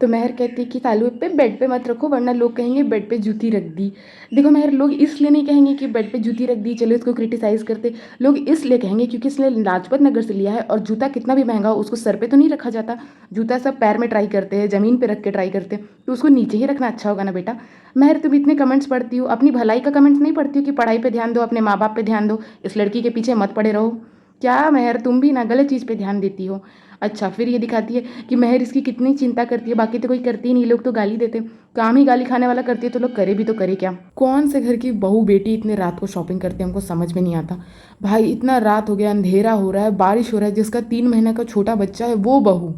तो महर कहती है कि तालू पे बेड पे मत रखो वरना लोग कहेंगे बेड पे जूती रख दी। देखो महर, लोग इसलिए नहीं कहेंगे कि बेड पे जूती रख दी, चलो इसको क्रिटिसाइज़ करते। लोग इसलिए कहेंगे क्योंकि इसने लाजपत नगर से लिया है और जूता कितना भी महंगा हो उसको सर पे तो नहीं रखा जाता। जूता सब पैर में ट्राई करते हैं, ज़मीन पे रख के ट्राई करते हैं, तो उसको नीचे ही रखना अच्छा होगा ना बेटा। महर, तुम इतने कमेंट्स पढ़ती हो, अपनी भलाई का कमेंट्स नहीं पढ़ती हो कि पढ़ाई पे ध्यान दो, अपने माँ बाप पे ध्यान दो, इस लड़की के पीछे मत पड़े रहो। क्या महर, तुम भी ना गलत चीज़ पे ध्यान देती हो। अच्छा, फिर ये दिखाती है कि महर इसकी कितनी चिंता करती है, बाकी तो कोई करती ही नहीं, लोग तो गाली देते। काम ही गाली खाने वाला करती है तो लोग करे भी तो करे क्या। कौन से घर की बहू बेटी इतने रात को शॉपिंग करते हैं, हमको समझ में नहीं आता। भाई इतना रात हो गया, अंधेरा हो रहा है, बारिश हो रहा है, जिसका 3 महीने का छोटा बच्चा है वो बहू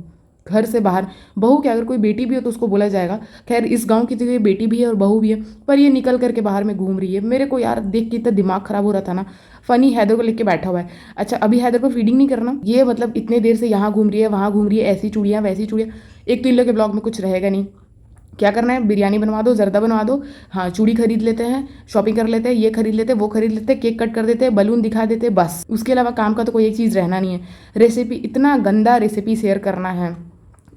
घर से बाहर। बहू क्या, अगर कोई बेटी भी हो तो उसको बोला जाएगा। खैर इस गांव की जगह बेटी भी है और बहू भी है, पर ये निकल करके बाहर में घूम रही है। मेरे को यार देख के इतना दिमाग खराब हो रहा था ना। फनी हैदर को लेके बैठा हुआ है। अच्छा, अभी हैदर को फीडिंग नहीं करना, ये मतलब इतने देर से यहाँ घूम रही है वहाँ घूम रही है, ऐसी चूड़ियाँ वैसी चूड़ियाँ। एक तो इन लोग के ब्लॉग में कुछ रहेगा नहीं, क्या करना है, बिरयानी बनवा दो, जर्दा बनवा दो, हाँ चूड़ी खरीद लेते हैं, शॉपिंग कर लेते हैं, ये खरीद लेते हैं, वो खरीद लेते हैं, केक कट कर देते हैं, बलून दिखा देते हैं, बस उसके अलावा काम का तो कोई एक चीज़ रहना नहीं है। रेसिपी, इतना गंदा रेसिपी शेयर करना है।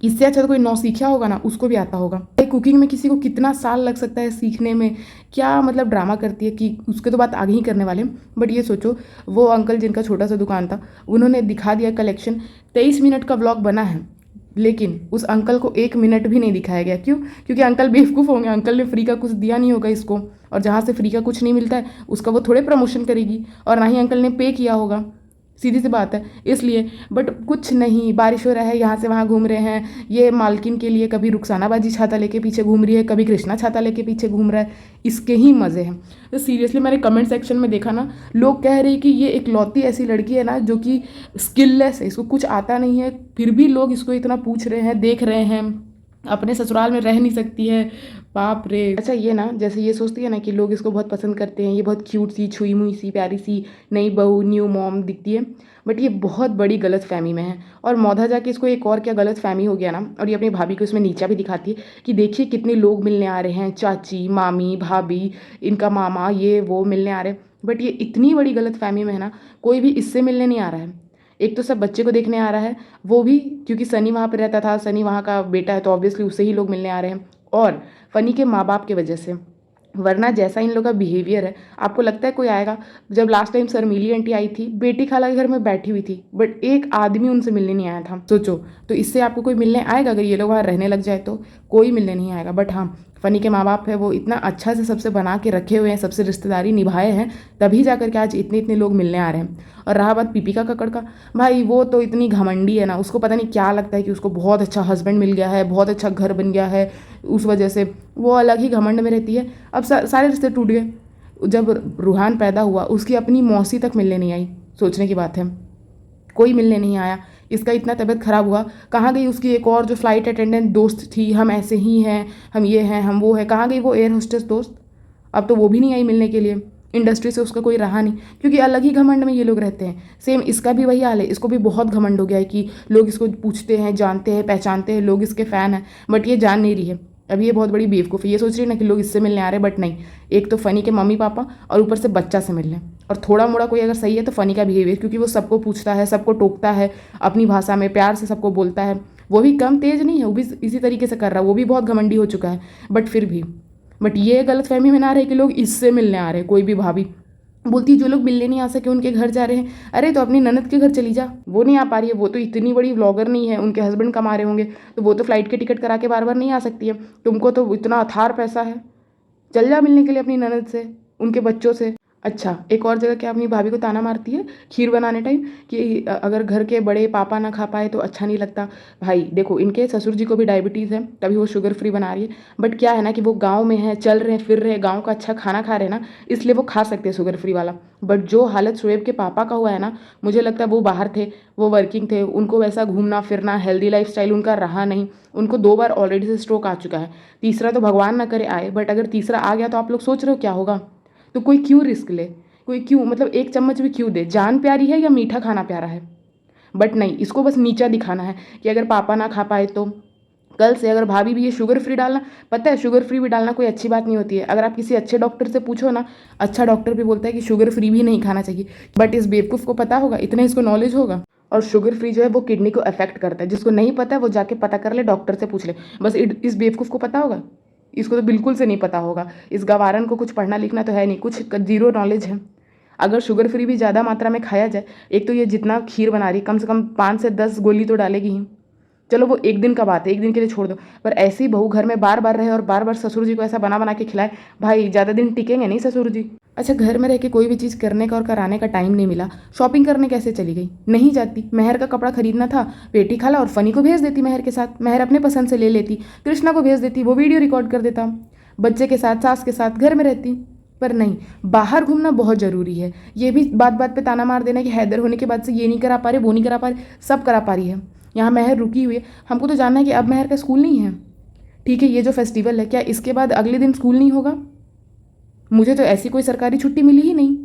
इससे अच्छा तो कोई नौसिखिया होगा ना, उसको भी आता होगा। कुकिंग में किसी को कितना साल लग सकता है सीखने में। क्या मतलब ड्रामा करती है कि उसके तो बात आगे ही करने वाले हैं। बट ये सोचो, वो अंकल जिनका छोटा सा दुकान था, उन्होंने दिखा दिया कलेक्शन। 23 मिनट का व्लॉग बना है, लेकिन उस अंकल को 1 मिनट भी नहीं दिखाया गया। क्यों? क्योंकि अंकल बेवकूफ़ होंगे, अंकल ने फ्री का कुछ दिया नहीं होगा इसको, और जहाँ से फ्री का कुछ नहीं मिलता है उसका वो थोड़े प्रमोशन करेगी, और ना ही अंकल ने पे किया होगा, सीधी सी बात है इसलिए। बट कुछ नहीं, बारिश हो रहा है, यहाँ से वहाँ घूम रहे हैं। ये मालकिन के लिए कभी रुखसाना बाजी छाता लेके पीछे घूम रही है, कभी कृष्णा छाता लेके पीछे घूम रहा है, इसके ही मज़े हैं। तो सीरियसली मैंने कमेंट सेक्शन में देखा ना, लोग कह रहे हैं कि ये इकलौती ऐसी लड़की है ना जो कि स्किललेस है, इसको कुछ आता नहीं है, फिर भी लोग इसको इतना पूछ रहे हैं, देख रहे हैं, अपने ससुराल में रह नहीं सकती है। बाप रे। अच्छा, ये ना जैसे ये सोचती है ना कि लोग इसको बहुत पसंद करते हैं, ये बहुत क्यूट सी, छुई मुई सी, प्यारी सी नई बहू, न्यू मॉम दिखती है, बट ये बहुत बड़ी गलत फहमी में है। और मौधा जाके इसको एक और क्या गलत फहमी हो गया ना, और ये अपनी भाभी को इसमें नीचा भी दिखाती है कि देखिए कितने लोग मिलने आ रहे हैं, चाची, मामी, भाभी, इनका मामा, ये वो मिलने आ रहे हैं। बट ये इतनी बड़ी गलत फहमी में है ना, कोई भी इससे मिलने नहीं आ रहा है। एक तो सब बच्चे को देखने आ रहा है, वो भी क्योंकि सनी वहाँ पर रहता था, सनी वहाँ का बेटा है, तो ऑब्वियसली उससे ही लोग मिलने आ रहे हैं, और फनी के माँ बाप की वजह से। वरना जैसा इन लोगों का बिहेवियर है, आपको लगता है कोई आएगा? जब लास्ट टाइम शर्मीली आंटी आई थी, बेटी खाला के घर में बैठी हुई थी, बट एक आदमी उनसे मिलने नहीं आया था। सोचो, तो इससे आपको कोई मिलने आएगा? अगर ये लोग वहाँ रहने लग जाए तो कोई मिलने नहीं आएगा। बट हाँ, फ़नी के माँ बाप है, वो इतना अच्छा से सबसे बना के रखे हुए हैं, सबसे रिश्तेदारी निभाए हैं, तभी जाकर के आज इतने इतने लोग मिलने आ रहे हैं। और रहा बात पीपिका कक्कड़ का, भाई वो तो इतनी घमंडी है ना, उसको पता नहीं क्या लगता है कि उसको बहुत अच्छा हस्बैंड मिल गया है, बहुत अच्छा घर बन गया है, उस वजह से वो अलग ही घमंड में रहती है। अब सारे रिश्ते टूट गए। जब रूहान पैदा हुआ, उसकी अपनी मौसी तक मिलने नहीं आई, सोचने की बात है, कोई मिलने नहीं आया। इसका इतना तबीयत ख़राब हुआ, कहाँ गई उसकी एक और जो फ्लाइट अटेंडेंट दोस्त थी, हम ऐसे ही हैं, हम ये हैं, हम वो है, कहाँ गई वो एयर होस्टेस दोस्त? अब तो वो भी नहीं आई मिलने के लिए। इंडस्ट्री से उसका कोई रहा नहीं, क्योंकि अलग ही घमंड में ये लोग रहते हैं। सेम इसका भी वही हाल है, इसको भी बहुत घमंड हो गया है कि लोग इसको पूछते हैं, जानते हैं, पहचानते हैं, लोग इसके फ़ैन हैं, बट ये जान नहीं रही है। अभी ये बहुत बड़ी बेवकूफ़ी, ये सोच रही है ना कि लोग इससे मिलने आ रहे हैं, बट नहीं। एक तो फ़नी के मम्मी पापा, और ऊपर से बच्चा से मिलने, और थोड़ा मोड़ा कोई अगर सही है तो फ़नी का बिहेवियर, क्योंकि वो सबको पूछता है, सबको टोकता है, अपनी भाषा में प्यार से सबको बोलता है। वो भी कम तेज़ नहीं है, वो भी इसी तरीके से कर रहा है, वो भी बहुत घमंडी हो चुका है, बट फिर भी। बट ये गलत फहमी में ना रहे कि लोग इससे मिलने आ रहे हैं। कोई भी भाभी बोलती जो लोग मिलने नहीं आ सके उनके घर जा रहे हैं, अरे तो अपनी ननद के घर चली जा, वो नहीं आ पा रही है, वो तो इतनी बड़ी व्लॉगर नहीं है, उनके हस्बैंड कमा रहे होंगे, तो वो तो फ्लाइट के टिकट करा के बार बार नहीं आ सकती है। तुमको तो इतना अथार पैसा है, चल जा मिलने के लिए अपनी ननद से, उनके बच्चों से। अच्छा, एक और जगह क्या अपनी भाभी को ताना मारती है खीर बनाने टाइम कि अगर घर के बड़े पापा ना खा पाए तो अच्छा नहीं लगता। भाई देखो, इनके ससुर जी को भी डायबिटीज़ है, तभी वो शुगर फ्री बना रही है। बट क्या है ना कि वो गांव में है, चल रहे हैं, फिर रहे हैं, गांव का अच्छा खाना खा रहे हैं ना, इसलिए वो खा सकते हैं शुगर फ्री वाला। बट जो हालत शोएब के पापा का हुआ है ना, मुझे लगता है वो बाहर थे, वो वर्किंग थे, उनको वैसा घूमना फिरना, हेल्दी लाइफस्टाइल उनका रहा नहीं। उनको 2 बार ऑलरेडी से स्ट्रोक आ चुका है, तीसरा तो भगवान ना करे आए, बट अगर तीसरा आ गया तो आप लोग सोच रहे हो क्या होगा? तो कोई क्यों रिस्क ले, कोई क्यों, मतलब एक चम्मच भी क्यों दे? जान प्यारी है या मीठा खाना प्यारा है? बट नहीं, इसको बस नीचा दिखाना है कि अगर पापा ना खा पाए तो कल से अगर भाभी भी ये शुगर फ्री डालना, पता है शुगर फ्री भी डालना कोई अच्छी बात नहीं होती है। अगर आप किसी अच्छे डॉक्टर से पूछो ना, अच्छा डॉक्टर भी बोलता है कि शुगर फ्री भी नहीं खाना चाहिए, बट इस बेवकूफ़ को पता होगा, इतना इसको नॉलेज होगा। और शुगर फ्री जो है वो किडनी को अफेक्ट करता है, जिसको नहीं पता है वो जाके पता कर ले, डॉक्टर से पूछ ले। बस इस बेवकूफ़ को पता होगा, इसको तो बिल्कुल से नहीं पता होगा। इस गवारन को कुछ पढ़ना लिखना तो है नहीं, कुछ जीरो नॉलेज है। अगर शुगर फ्री भी ज़्यादा मात्रा में खाया जाए, एक तो ये जितना खीर बना रही कम से कम 5 से 10 गोली तो डालेगी ही। चलो वो एक दिन का बात है, एक दिन के लिए छोड़ दो, पर ऐसी बहू घर में बार बार रहे और बार बार ससुर जी को ऐसा बना बना के खिलाए, भाई ज़्यादा दिन टिकेंगे नहीं ससुर जी। अच्छा, घर में रह के कोई भी चीज़ करने का और कराने का टाइम नहीं मिला, शॉपिंग करने कैसे चली गई? नहीं जाती। मेहर का कपड़ा खरीदना था, बेटी खाला और फनी को भेज देती मेहर के साथ, मेहर अपने पसंद से ले लेती, कृष्णा को भेज देती, वो वीडियो रिकॉर्ड कर देता, बच्चे के साथ सास के साथ घर में रहती। पर नहीं, बाहर घूमना बहुत ज़रूरी है। ये भी बात बात पे ताना मार देना कि हैदर होने के बाद से ये नहीं करा पा रहे, वो नहीं करा पा रहे, सब करा पा रही है। यहाँ मेहर रुकी हुई है, हमको तो जानना है कि अब मेहर का स्कूल नहीं है। ठीक है, ये जो फेस्टिवल है, क्या इसके बाद अगले दिन स्कूल नहीं होगा? मुझे तो ऐसी कोई सरकारी छुट्टी मिली ही नहीं,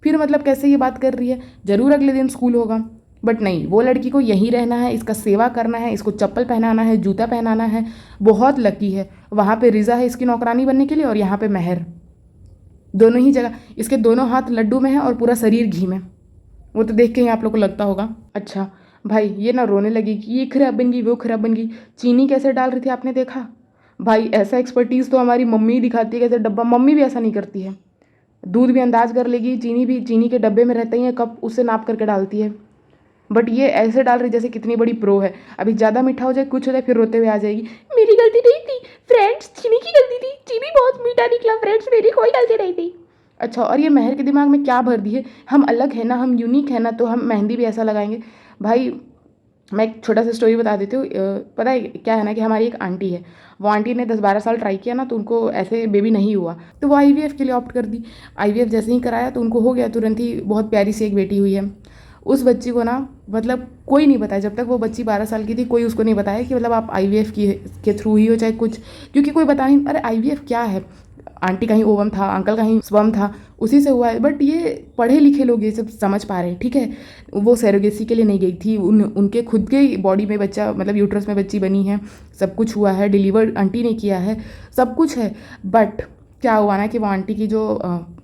फिर मतलब कैसे ये बात कर रही है? ज़रूर अगले दिन स्कूल होगा। बट नहीं, वो लड़की को यहीं रहना है, इसका सेवा करना है, इसको चप्पल पहनाना है, जूता पहनाना है। बहुत लकी है, वहाँ पे रिज़ा है इसकी नौकरानी बनने के लिए, और यहाँ पे मेहर। दोनों ही जगह इसके दोनों हाथ लड्डू में है और पूरा शरीर घी में। वो तो देख के ही आप लोग को लगता होगा। अच्छा भाई, ये ना रोने लगी कि ये खराब बन गई, वो खराब बन गई। चीनी कैसे डाल रही थी आपने देखा? भाई ऐसा एक्सपर्टीज़ तो हमारी मम्मी ही दिखाती है, कैसे डब्बा, मम्मी भी ऐसा नहीं करती है। दूध भी अंदाज कर लेगी, चीनी भी चीनी के डब्बे में रहता ही है कप, उससे नाप करके डालती है। बट ये ऐसे डाल रही जैसे कितनी बड़ी प्रो है। अभी ज़्यादा मीठा हो जाए, कुछ हो जाए, फिर रोते हुए आ जाएगी, मेरी गलती नहीं थी फ्रेंड्स, चीनी की गलती थी, चीनी बहुत मीठा निकला फ्रेंड्स, मेरी कोई गलती नहीं थी। अच्छा, और ये मेहर के दिमाग में क्या भर दी है, हम अलग है ना, हम यूनिक है ना, तो हम मेहंदी भी ऐसा लगाएंगे। भाई मैं एक छोटा सा स्टोरी बता देती हूँ। पता है क्या है ना कि हमारी एक आंटी है, वो आंटी ने 10-12 साल ट्राई किया ना, तो उनको ऐसे बेबी नहीं हुआ, तो वो आईवीएफ के लिए ऑप्ट कर दी। आईवीएफ जैसे ही कराया तो उनको हो गया, तुरंत ही बहुत प्यारी सी एक बेटी हुई है। उस बच्ची को ना, मतलब कोई नहीं बताया, जब तक वो बच्ची 12 साल की थी कोई उसको नहीं बताया कि मतलब आप आईवीएफ के थ्रू ही हो चाहे कुछ, क्योंकि कोई बता नहीं, अरे आईवीएफ क्या है। आंटी का ही ओवम था, अंकल का ही स्वम था, उसी से हुआ है। बट ये पढ़े लिखे लोग ये सब समझ पा रहे हैं, ठीक है। वो सैरोगेसी के लिए नहीं गई थी, उनके खुद के बॉडी में बच्चा, मतलब यूट्रस में बच्ची बनी है, सब कुछ हुआ है, डिलीवर आंटी ने किया है, सब कुछ है। बट क्या हुआ ना कि वो आंटी की जो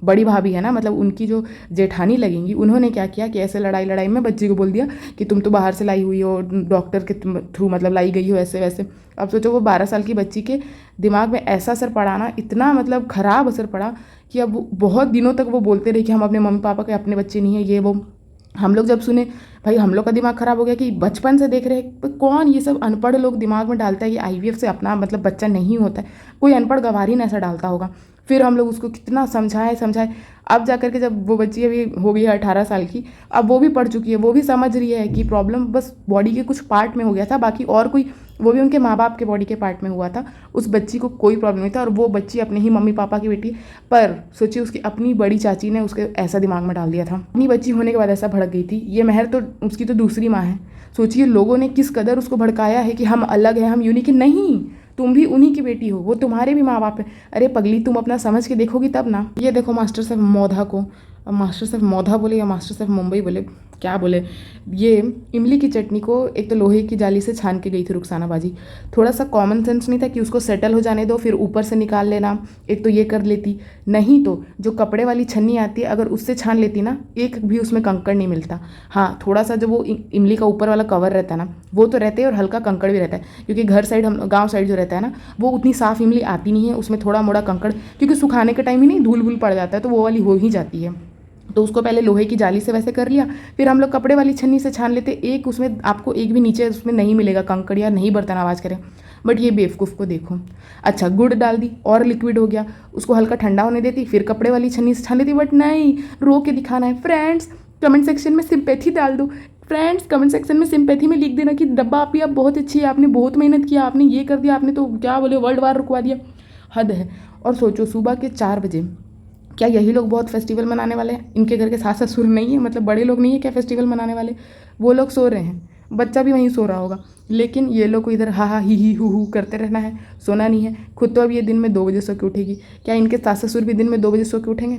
बड़ी भाभी है ना, मतलब उनकी जो जेठानी लगेंगी, उन्होंने क्या किया कि ऐसे लड़ाई लड़ाई में बच्ची को बोल दिया कि तुम तो बाहर से लाई हुई हो, डॉक्टर के थ्रू मतलब लाई गई हो, ऐसे वैसे। अब सोचो वो 12 साल की बच्ची के दिमाग में ऐसा असर पड़ा ना, इतना मतलब ख़राब असर पड़ा कि अब बहुत दिनों तक वो बोलते रहे कि हम अपने मम्मी पापा के अपने बच्चे नहीं हैं, ये वो। हम लोग जब सुने, भाई हम लोग का दिमाग ख़राब हो गया कि बचपन से देख रहे हैं। कौन ये सब अनपढ़ लोग दिमाग में डालता है कि आईवीएफ से अपना मतलब बच्चा नहीं होता है? कोई अनपढ़ गवार ही ना ऐसा डालता होगा। फिर हम लोग उसको कितना समझाए समझाए, अब जा कर के जब वो बच्ची अभी हो गई है 18 साल की, अब वो भी पढ़ चुकी है, वो भी समझ रही है कि प्रॉब्लम बस बॉडी के कुछ पार्ट में हो गया था, बाकी और कोई, वो भी उनके माँ बाप के बॉडी के पार्ट में हुआ था। उस बच्ची को कोई प्रॉब्लम नहीं था, और वो बच्ची अपने ही मम्मी पापा की बेटी। पर सोचिए उसकी अपनी बड़ी चाची ने उसके ऐसा दिमाग में डाल दिया था, अपनी बच्ची होने के बाद ऐसा भड़क गई थी। ये मेहर तो उसकी तो दूसरी माँ है। सोचिए लोगों ने किस कदर उसको भड़काया है कि हम अलग हैं, हम यूनिक। नहीं, तुम भी उन्हीं की बेटी हो, वो तुम्हारे भी माँ बाप है। अरे पगली, तुम अपना समझ के देखोगी तब ना। ये देखो मास्टर शेफ मौधा को, मास्टर शेफ मौधा बोले या मास्टर शेफ मुंबई बोले, क्या बोले, ये इमली की चटनी को एक तो लोहे की जाली से छान के गई थी रुखसाना बाजी। थोड़ा सा कॉमन सेंस नहीं था कि उसको सेटल हो जाने दो, फिर ऊपर से निकाल लेना, एक तो ये कर लेती। नहीं तो जो कपड़े वाली छन्नी आती है, अगर उससे छान लेती ना, एक भी उसमें कंकड़ नहीं मिलता। हाँ, थोड़ा सा जो वो इमली का ऊपर वाला कवर रहता है ना, वो तो रहते हैं, और हल्का कंकड़ भी रहता है, क्योंकि घर साइड, हम गाँव साइड जो रहता है ना, वो उतनी साफ़ इमली आती नहीं है, उसमें थोड़ा मोड़ा कंकड़, क्योंकि सुखाने के टाइम ही नहीं धूल भूल पड़ जाता है, तो वो वाली हो ही जाती है। तो उसको पहले लोहे की जाली से वैसे कर लिया, फिर हम लोग कपड़े वाली छन्नी से छान लेते, एक उसमें आपको एक भी नीचे उसमें नहीं मिलेगा कंकड़, या नहीं बर्तन आवाज़ करें। बट ये बेवकूफ़ को देखो। अच्छा, गुड़ डाल दी और लिक्विड हो गया, उसको हल्का ठंडा होने देती, फिर कपड़े वाली छन्नी से छान लेती। बट नहीं, रो के दिखाना है। फ्रेंड्स कमेंट सेक्शन में सिंपैथी डाल दो, फ्रेंड्स कमेंट सेक्शन में सिंपैथी में लिख देना कि डब्बा आप बहुत अच्छी है, आपने बहुत मेहनत किया, आपने ये कर दिया, आपने तो क्या बोले वर्ल्ड वार रुकवा दिया। हद है। और सोचो सुबह के 4 बजे, क्या यही लोग बहुत फेस्टिवल मनाने वाले हैं? इनके घर के सास ससुर नहीं है, मतलब बड़े लोग नहीं है क्या फेस्टिवल मनाने वाले? वो लोग सो रहे हैं, बच्चा भी वहीं सो रहा होगा, लेकिन ये लोग को इधर हा हा ही हु करते रहना है, सोना नहीं है। खुद तो अब ये दिन में 2 बजे सो के उठेगी, क्या इनके सास ससुर भी दिन में 2 बजे सो के उठेंगे?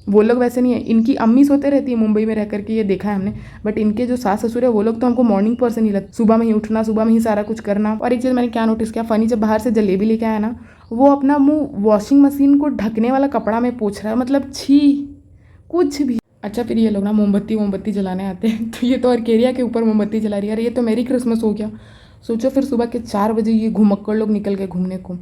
वो लोग वैसे नहीं है, इनकी अम्मी सोते रहती है मुंबई में रह करके, ये देखा है हमने। बट इनके जो सास ससुर है वो लोग तो हमको मॉर्निंग पर्सन ही लगता, सुबह में ही उठना, सुबह में ही सारा कुछ करना। और एक चीज़ मैंने क्या नोटिस किया, फनी जब बाहर से जलेबी लेके आया ना, वो अपना मुंह वॉशिंग मशीन को ढकने वाला कपड़ा में पोंछ रहा है, मतलब छी कुछ भी। अच्छा फिर ये लोग ना मोमबत्ती जलाने आते हैं तो ये तो अर्केरिया के ऊपर मोमबत्ती जला रही है, अरे ये तो मेरी क्रिसमस हो गया। सोचो फिर सुबह के 4 बजे ये घुमक्कड़ लोग निकल गए घूमने को।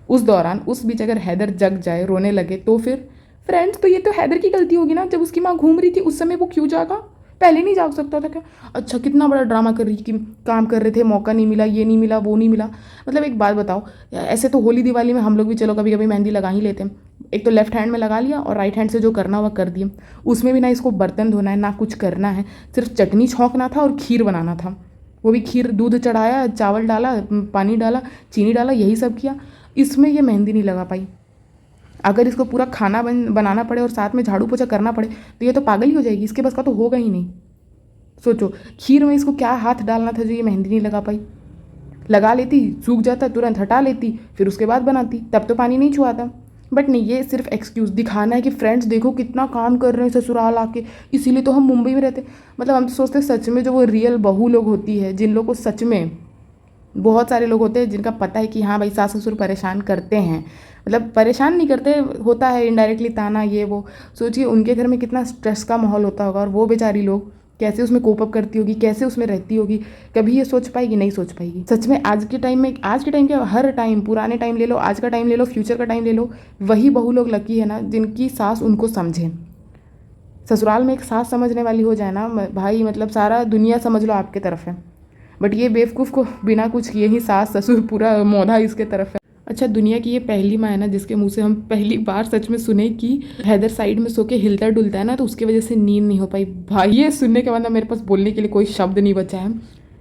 उस दौरान उस बीच अगर हैदर जग जाए, रोने लगे, तो फिर फ्रेंड्स तो ये तो हैदर की गलती होगी ना, जब उसकी माँ घूम रही थी उस समय वो क्यों जागा, पहले नहीं जाग सकता था क्या? अच्छा कितना बड़ा ड्रामा कर रही कि काम कर रहे थे, मौका नहीं मिला, ये नहीं मिला, वो नहीं मिला। मतलब एक बात बताओ, ऐसे तो होली दिवाली में हम लोग भी चलो कभी कभी मेहंदी लगा ही लेते हैं, एक तो लेफ्ट हैंड में लगा लिया और राइट हैंड से जो करना हुआ कर दिया। उसमें भी ना इसको बर्तन धोना है ना कुछ करना है, सिर्फ चटनी छौंकना था और खीर बनाना था। वो भी खीर, दूध चढ़ाया, चावल डाला, पानी डाला, चीनी डाला, यही सब किया। इसमें ये मेहंदी नहीं लगा पाई। अगर इसको पूरा खाना बनाना पड़े और साथ में झाड़ू पोछा करना पड़े तो ये तो पागल ही हो जाएगी, इसके बस का तो होगा ही नहीं। सोचो खीर में इसको क्या हाथ डालना था जो ये मेहंदी नहीं लगा पाई। लगा लेती, सूख जाता, तुरंत हटा लेती, फिर उसके बाद बनाती, तब तो पानी नहीं छुआता। बट नहीं, ये सिर्फ एक्सक्यूज़ दिखाना है कि फ्रेंड्स देखो कितना काम कर रहे हैं ससुराल आके, इसीलिए तो हम मुंबई में रहते। मतलब हम तो सोचते हैं सच में जो वो रियल बहू लोग होती है, जिन लोग को सच में, बहुत सारे लोग होते हैं जिनका पता है कि हाँ भाई सास ससुर परेशान करते हैं, मतलब परेशान नहीं करते, होता है इनडायरेक्टली ताना ये वो। सोचिए उनके घर में कितना स्ट्रेस का माहौल होता होगा और वो बेचारी लोग कैसे उसमें कोप अप करती होगी, कैसे उसमें रहती होगी। कभी ये सोच पाएगी? नहीं सोच पाएगी। सच में आज के टाइम में, आज के टाइम के हर टाइम, पुराने टाइम ले लो, आज का टाइम ले लो, फ्यूचर का टाइम ले लो, वही बहू लोग लकी है ना जिनकी सास उनको समझे। ससुराल में एक सास समझने वाली हो जाए ना भाई, मतलब सारा दुनिया समझ लो आपके तरफ है। बट ये बेवकूफ़ को बिना कुछ किए ही सास ससुर पूरा मौधा इसके तरफ है। अच्छा दुनिया की ये पहली माँ है ना जिसके मुंह से हम पहली बार सच में सुने कि हैदर साइड में सो के हिलता डुलता है ना तो उसकी वजह से नींद नहीं हो पाई। भाई ये सुनने के बाद ना मेरे पास बोलने के लिए कोई शब्द नहीं बचा है।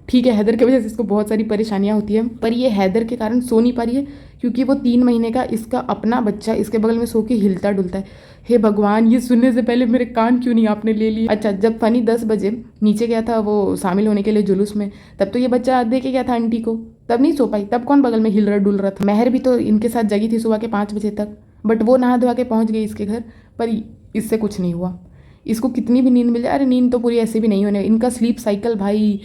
ठीक है हैदर की वजह से इसको बहुत सारी परेशानियाँ होती है, पर ये हैदर के कारण सो नहीं पा रही है क्योंकि वो 3 महीने का इसका अपना बच्चा इसके बगल में सो के हिलता डुलता है। हे भगवान, ये सुनने से पहले मेरे कान क्यों नहीं आपने ले लिए। अच्छा जब फनी 10 बजे नीचे गया था वो शामिल होने के लिए जुलूस में, तब तो ये बच्चा दे के गया था आंटी को, तब नहीं सो पाई। तब कौन बगल में हिल रहा डुल रहा था? महर भी तो इनके साथ जगी थी सुबह के 5 बजे तक, बट वो नहा धोवा के पहुँच गई इसके घर, पर इससे कुछ नहीं हुआ। इसको कितनी भी नींद मिल जाए, अरे नींद तो पूरी ऐसे भी नहीं होने, इनका स्लीप साइकिल भाई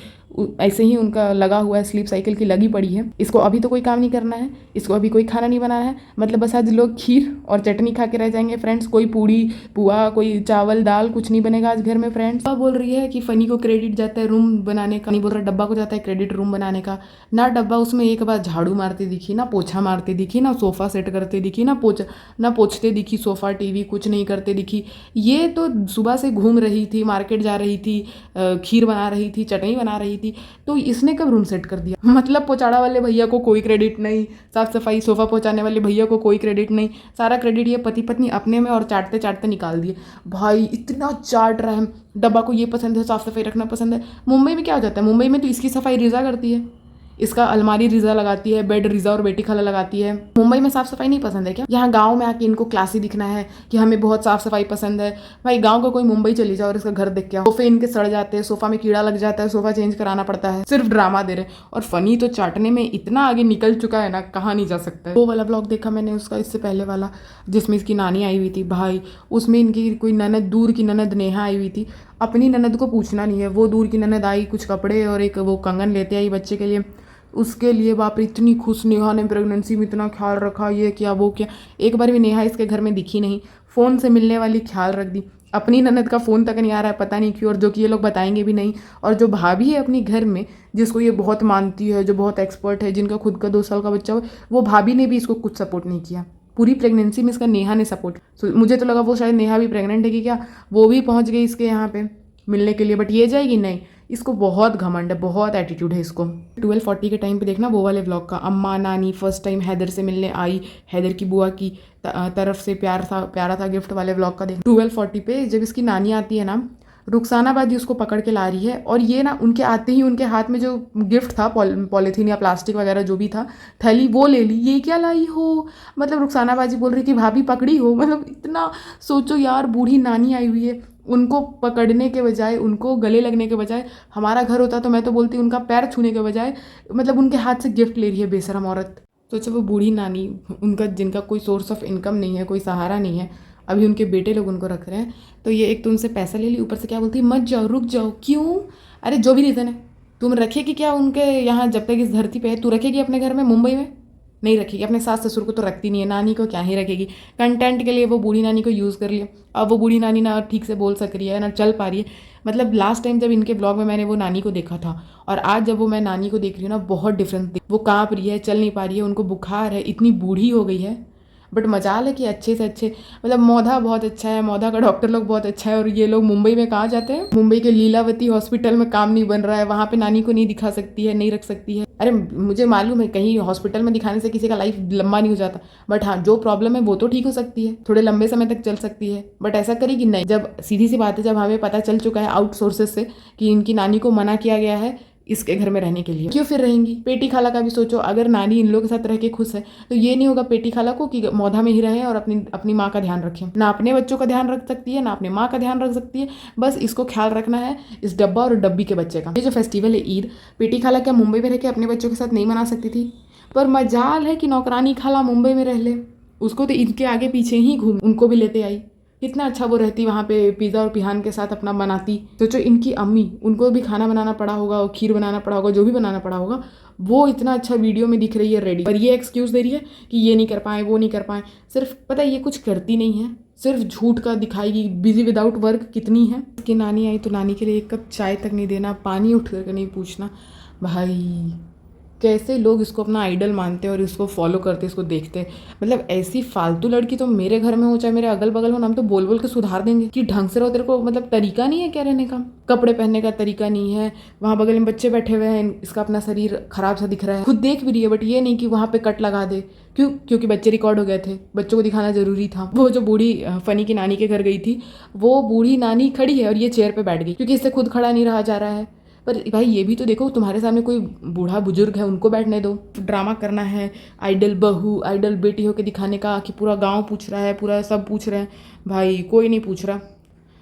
ऐसे ही उनका लगा हुआ है, स्लीप साइकिल की लगी पड़ी है। इसको अभी तो कोई काम नहीं करना है, इसको अभी कोई खाना नहीं बनाना है, मतलब बस आज लोग खीर और चटनी खा के रह जाएंगे फ्रेंड्स। कोई पूड़ी पुआ, कोई चावल दाल कुछ नहीं बनेगा आज घर में फ्रेंड्स। अब बोल रही है कि फनी को क्रेडिट जाता है रूम बनाने का, नहीं बोल रहा डब्बा को जाता है क्रेडिट रूम बनाने का। ना डब्बा उसमें एक बार झाड़ू मारती दिखी, ना पोछा मारती दिखी, ना सोफ़ा सेट करते दिखी, ना पोछते दिखी, सोफ़ा टीवी कुछ नहीं करते दिखी। ये तो सुबह से घूम रही थी, मार्केट जा रही थी, खीर बना रही थी, चटनी बना रही थी, तो इसने कब रूम सेट कर दिया? मतलब पोचाड़ा वाले भैया को कोई क्रेडिट नहीं, साफ सफाई सोफ़ा पहुंचाने वाले भैया को कोई क्रेडिट नहीं, सारा क्रेडिट ये पति पत्नी अपने में और चाटते चाटते निकाल दिए। भाई इतना चाट रहा है, डब्बा को ये पसंद है, साफ सफाई रखना पसंद है। मुंबई में क्या हो जाता है, मुंबई में तो इसकी सफाई रिजा करती है, इसका अलमारी रिजा लगाती है, बेड रिजा और बेटी खाला लगाती है। मुंबई में साफ सफाई नहीं पसंद है क्या? यहाँ गांव में आके इनको क्लासी दिखना है कि हमें बहुत साफ सफाई पसंद है। भाई गांव का कोई मुंबई चली जाओ और इसका घर देख के आओ, सोफे इनके सड़ जाते हैं, सोफा में कीड़ा लग जाता है, सोफा चेंज कराना पड़ता है, सिर्फ ड्रामा दे रहे। और फनी तो चाटने में इतना आगे निकल चुका है ना, कहा नहीं जा सकता है। वो वाला ब्लॉग देखा मैंने उसका, इससे पहले वाला जिसमें इसकी नानी आई हुई थी, भाई उसमें इनकी कोई ननद, दूर की ननद नेहा आई हुई थी। अपनी ननद को पूछना नहीं है, वो दूर की ननद आई, कुछ कपड़े और एक वो कंगन लेते आई बच्चे के लिए, उसके लिए बाप रे इतनी खुश। नेहा ने प्रेगनेंसी में इतना ख्याल रखा, ये किया वो किया। एक बार भी नेहा इसके घर में दिखी नहीं, फ़ोन से मिलने वाली ख्याल रख दी, अपनी ननद का फ़ोन तक नहीं आ रहा है, पता नहीं क्यों, और जो कि ये लोग बताएंगे भी नहीं। और जो भाभी है अपनी घर में जिसको ये बहुत मानती है, जो बहुत एक्सपर्ट है, जिनका खुद का 2 साल का बच्चा हो, वो भाभी ने भी इसको कुछ सपोर्ट नहीं किया। पूरी प्रेगनेंसी में इसका नेहा ने सपोर्ट। मुझे तो लगा वो शायद नेहा भी प्रेग्नेंट है कि क्या, वो भी पहुँच गई इसके यहाँ पे मिलने के लिए, बट ये जाएगी नहीं। इसको बहुत घमंड है, बहुत एटीट्यूड है इसको। 12:40 के टाइम पे देखना वो वाले व्लॉग का, अम्मा नानी फर्स्ट टाइम हैदर से मिलने आई, हैदर की बुआ की तरफ से प्यारा था गिफ्ट वाले व्लॉग का देख। 12:40 पे जब इसकी नानी आती है ना, रुखसाना बाजी उसको पकड़ के ला रही है, और ये ना उनके आते ही उनके हाथ में जो गिफ्ट था, पॉलीथीन या प्लास्टिक वगैरह जो भी था, थैली, वो ले ली। ये क्या लाई हो? मतलब रुखसाना बाजी बोल रही थी भाभी पकड़ी हो, मतलब इतना। सोचो यार, बूढ़ी नानी आई हुई है, उनको पकड़ने के बजाय, उनको गले लगने के बजाय, हमारा घर होता तो मैं तो बोलती उनका पैर छूने के बजाय, मतलब उनके हाथ से गिफ्ट ले रही है बेशरम औरत। सोचो वो बूढ़ी नानी, उनका जिनका कोई सोर्स ऑफ इनकम नहीं है, कोई सहारा नहीं है, अभी उनके बेटे लोग उनको रख रहे हैं, तो ये एक तो उनसे पैसा ले ली, ऊपर से क्या बोलती है, मत जाओ, रुक जाओ। क्यों? अरे जो भी रीज़न है, तुम रखेगी क्या उनके यहाँ जब तक इस धरती पे है? तू रखेगी अपने घर में मुंबई में? नहीं रखेगी। अपने सास ससुर को तो रखती नहीं है, नानी को क्या ही रखेगी। कंटेंट के लिए वो बूढ़ी नानी को यूज़ कर लिया। अब वो बूढ़ी नानी ना ठीक से बोल सक रही है ना चल पा रही है। मतलब लास्ट टाइम जब इनके ब्लॉग में मैंने वो नानी को देखा था और आज जब वो मैं नानी को देख रही हूँ ना, बहुत डिफरेंस। वो काँप रही है, चल नहीं पा रही है, उनको बुखार है, इतनी बूढ़ी हो गई है। बट मजाल है कि अच्छे से अच्छे, मतलब मौधा बहुत अच्छा है, मौधा का डॉक्टर लोग बहुत अच्छा है, और ये लोग मुंबई में कहाँ जाते हैं? मुंबई के लीलावती हॉस्पिटल में काम नहीं बन रहा है, वहाँ पे नानी को नहीं दिखा सकती है, नहीं रख सकती है। अरे मुझे मालूम है कहीं हॉस्पिटल में दिखाने से किसी का लाइफ लंबा नहीं हो जाता, बट हाँ जो प्रॉब्लम है वो तो ठीक हो सकती है, थोड़े लंबे समय तक चल सकती है। बट ऐसा करेगी नहीं। जब सीधी सी बात है, जब हमें पता चल चुका है आउट सोर्सेज से कि इनकी नानी को मना किया गया है इसके घर में रहने के लिए, क्यों फिर रहेंगी? पेटी खाला का भी सोचो, अगर नानी इन लोगों के साथ रह के खुश है तो ये नहीं होगा पेटी खाला को कि मौधा में ही रहे और अपनी अपनी माँ का ध्यान रखें। ना अपने बच्चों का ध्यान रख सकती है, ना अपने माँ का ध्यान रख सकती है। बस इसको ख्याल रखना है इस डब्बा और डब्बी के बच्चे का। ये जो फेस्टिवल है ईद, पेटी खाला क्या मुंबई में रह के अपने बच्चों के साथ नहीं मना सकती थी? पर मजाल है कि नौकरानी खाला मुंबई में रह ले, उसको तो ईद के आगे पीछे ही घूम उनको भी लेते आई। कितना अच्छा वो रहती वहाँ पे, पिज़्ज़ा और पिहान के साथ अपना बनाती। सोचो इनकी अम्मी, उनको भी खाना बनाना पड़ा होगा और खीर बनाना पड़ा होगा, जो भी बनाना पड़ा होगा, वो इतना अच्छा वीडियो में दिख रही है रेडी। पर ये एक्सक्यूज़ दे रही है कि ये नहीं कर पाए, वो नहीं कर पाए। सिर्फ पता है ये कुछ करती नहीं है, सिर्फ झूठ का दिखाएगी। बिजी विदाउट वर्क कितनी है। कि नानी आई तो नानी के लिए एक कप चाय तक नहीं देना, पानी उठ कर नहीं पूछना। भाई कैसे लोग इसको अपना आइडल मानते हैं और इसको फॉलो करते, इसको देखते हैं। मतलब ऐसी फालतू लड़की तो मेरे घर में हो चाहे मेरे अगल बगल हो ना, हम तो बोल बोल के सुधार देंगे कि ढंग से रहो। तेरे को मतलब तरीका नहीं है क्या रहने का? कपड़े पहनने का तरीका नहीं है, वहाँ बगल में बच्चे बैठे हुए हैं, इसका अपना शरीर खराब सा दिख रहा है, खुद देख भी रही है, बट ये नहीं कि वहाँ पे कट लगा दे। क्यों? क्योंकि बच्चे रिकॉर्ड हो गए थे, बच्चों को दिखाना जरूरी था। वो जो बूढ़ी फनी की नानी के घर गई थी, वो बूढ़ी नानी खड़ी है और ये चेयर पे बैठ गई क्योंकि इससे खुद खड़ा नहीं रहा जा रहा है। पर भाई ये भी तो देखो, तुम्हारे सामने कोई बूढ़ा बुजुर्ग है, उनको बैठने दो। ड्रामा करना है आइडल बहू आइडल बेटी होके दिखाने का कि पूरा गांव पूछ रहा है, पूरा सब पूछ रहे हैं। भाई कोई नहीं पूछ रहा।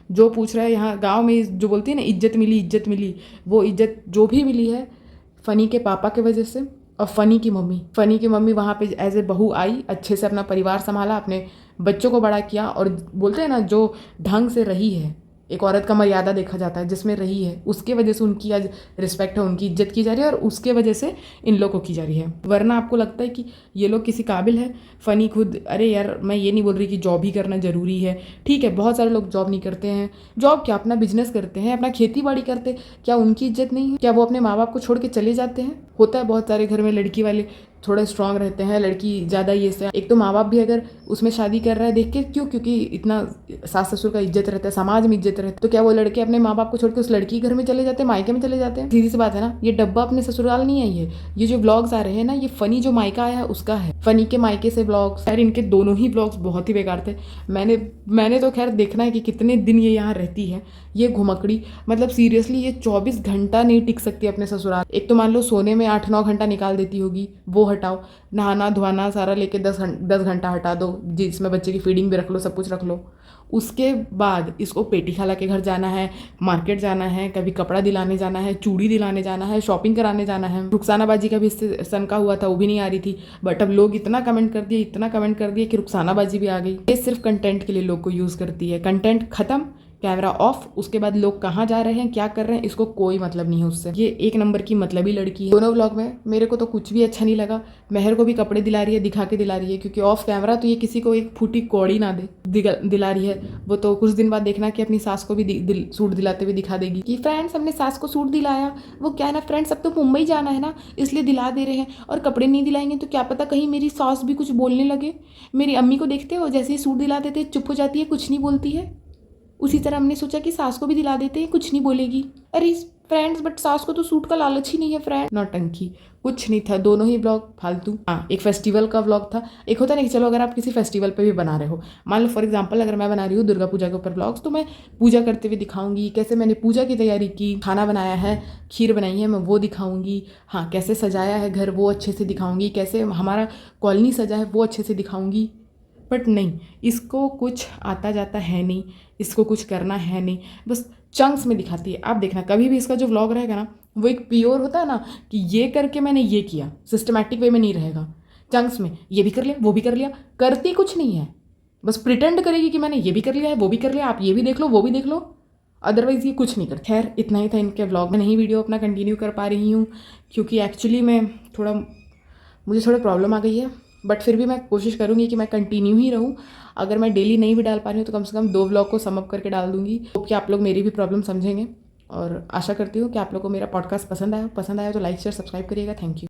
जो पूछ रहा है यहाँ गांव में, जो बोलती है ना इज्जत मिली इज्जत मिली, वो इज्जत जो भी मिली है फ़नी के पापा के वजह से। और फ़नी की मम्मी वहाँ पे एज ए बहू आई, अच्छे से अपना परिवार संभाला, अपने बच्चों को बड़ा किया, और बोलते हैं ना जो ढंग से रही है, एक औरत का मर्यादा देखा जाता है, जिसमें रही है, उसके वजह से उनकी आज रिस्पेक्ट है, उनकी इज्जत की जा रही है, और उसके वजह से इन लोगों को की जा रही है। वरना आपको लगता है कि ये लोग किसी काबिल है? फ़नी खुद, अरे यार मैं ये नहीं बोल रही कि जॉब ही करना ज़रूरी है, ठीक है, बहुत सारे लोग जॉब नहीं करते हैं, जॉब क्या अपना बिजनेस करते हैं, अपना खेती बाड़ी करते, क्या उनकी इज्जत नहीं है? क्या वो अपने माँ बाप को छोड़ के चले जाते हैं? होता है बहुत सारे घर में लड़की वाले थोड़ा स्ट्रांग रहते हैं, लड़की ज़्यादा ये से, एक तो माँ बाप भी अगर उसमें शादी कर रहा है देख के, क्यों? क्योंकि इतना सास ससुर का इज्जत रहता है, समाज में इज्जत रहती है, तो क्या वो लड़के अपने माँ बाप को छोड़ के उस लड़की घर में चले जाते हैं, मायके में चले जाते हैं? सीधी सी बात है ना। ये डब्बा अपने ससुराल नहीं आई है। ये जो व्लॉग्स आ रहे हैं ना, ये फ़नी जो मायका आया है उसका है, फ़नी के मायके से व्लॉग्स। यार इनके दोनों ही व्लॉग्स बहुत ही बेकार थे। मैंने तो खैर देखना है कि कितने दिन ये यहाँ रहती है, ये घुमकड़ी। मतलब सीरियसली ये 24 घंटा नहीं टिक सकती अपने ससुराल। एक तो मान लो सोने में 8-9 घंटा निकाल देती होगी, वो हटाओ, नहाना धोना सारा लेके 10 घंटा हटा दो, जिसमें बच्चे की फीडिंग भी रख लो, सब कुछ रख लो। उसके बाद इसको पेटी खाला के घर जाना है, मार्केट जाना है, कभी कपड़ा दिलाने जाना है, चूड़ी दिलाने जाना है, शॉपिंग कराने जाना है। रुखसाना बाजी का भी इससे सनका हुआ था, वो भी नहीं आ रही थी, बट अब लोग इतना कमेंट कर दिए कि रुखसाना बाजी भी आ गई। ये सिर्फ कंटेंट के लिए लोग को यूज़ करती है। कंटेंट खत्म, कैमरा ऑफ, उसके बाद लोग कहाँ जा रहे हैं, क्या कर रहे हैं, इसको कोई मतलब नहीं है उससे। ये एक नंबर की मतलबी लड़की है। दोनों व्लॉग में मेरे को तो कुछ भी अच्छा नहीं लगा। मेहर को भी कपड़े दिला रही है, दिखा के दिला रही है, क्योंकि ऑफ कैमरा तो ये किसी को एक फूटी कौड़ी ना दिला रही है। वो तो कुछ दिन बाद देखना कि अपनी सास को भी सूट दिलाते हुए दिखा देगी कि फ्रेंड्स हमने सास को सूट दिलाया। वो क्या है ना फ्रेंड्स, अब तो मुंबई जाना है ना, इसलिए दिला दे रहे हैं, और कपड़े नहीं दिलाएंगे तो क्या पता कहीं मेरी सास भी कुछ बोलने लगे। मेरी अम्मी को देखते हो, जैसे ही सूट दिला देते चुप हो जाती है, कुछ नहीं बोलती है। उसी तरह हमने सोचा कि सास को भी दिला देते हैं, कुछ नहीं बोलेगी। अरे फ्रेंड्स, बट सास को तो सूट का लालच ही नहीं है फ्रेंड। नौटंकी, कुछ नहीं था, दोनों ही ब्लॉग फालतू। हाँ, एक फेस्टिवल का व्लॉग था। एक होता नहीं कि चलो अगर आप किसी फेस्टिवल पे भी बना रहे हो, मान लो फॉर एग्जांपल अगर मैं बना रही हूँ दुर्गा पूजा के ऊपर व्लॉग्स, तो मैं पूजा करते हुए दिखाऊंगी, कैसे मैंने पूजा की तैयारी की, खाना बनाया है, खीर बनाई है, मैं वो दिखाऊंगी। हाँ, कैसे सजाया है घर वो अच्छे से दिखाऊंगी, कैसे हमारा कॉलोनी सजा है वो अच्छे से दिखाऊंगी। बट नहीं, इसको कुछ आता जाता है नहीं, इसको कुछ करना है नहीं, बस चंक्स में दिखाती है। आप देखना कभी भी इसका जो व्लॉग रहेगा ना, वो एक प्योर होता है ना कि ये करके मैंने ये किया, सिस्टमैटिक वे में नहीं रहेगा। चंक्स में ये भी कर लिया, वो भी कर लिया, करती कुछ नहीं है। बस प्रिटेंड करेगी कि मैंने ये भी कर लिया है, वो भी कर लिया, आप ये भी देख लो, वो भी देख लो, अदरवाइज़ ये कुछ नहीं करती। खैर इतना ही था इनके व्लॉग में। नहीं वीडियो अपना कंटिन्यू कर पा रही हूँ क्योंकि एक्चुअली मुझे थोड़ा प्रॉब्लम आ गई है, बट फिर भी मैं कोशिश करूँगी कि मैं कंटिन्यू ही रहूँ। अगर मैं डेली नहीं भी डाल पा रही हूँ तो कम से कम 2 व्लॉग को सम अप करके डाल दूँगी। होप कि आप लोग मेरी भी प्रॉब्लम समझेंगे और आशा करती हूँ कि आप लोग को मेरा पॉडकास्ट पसंद आया तो लाइक शेयर सब्सक्राइब करिएगा। Thank you.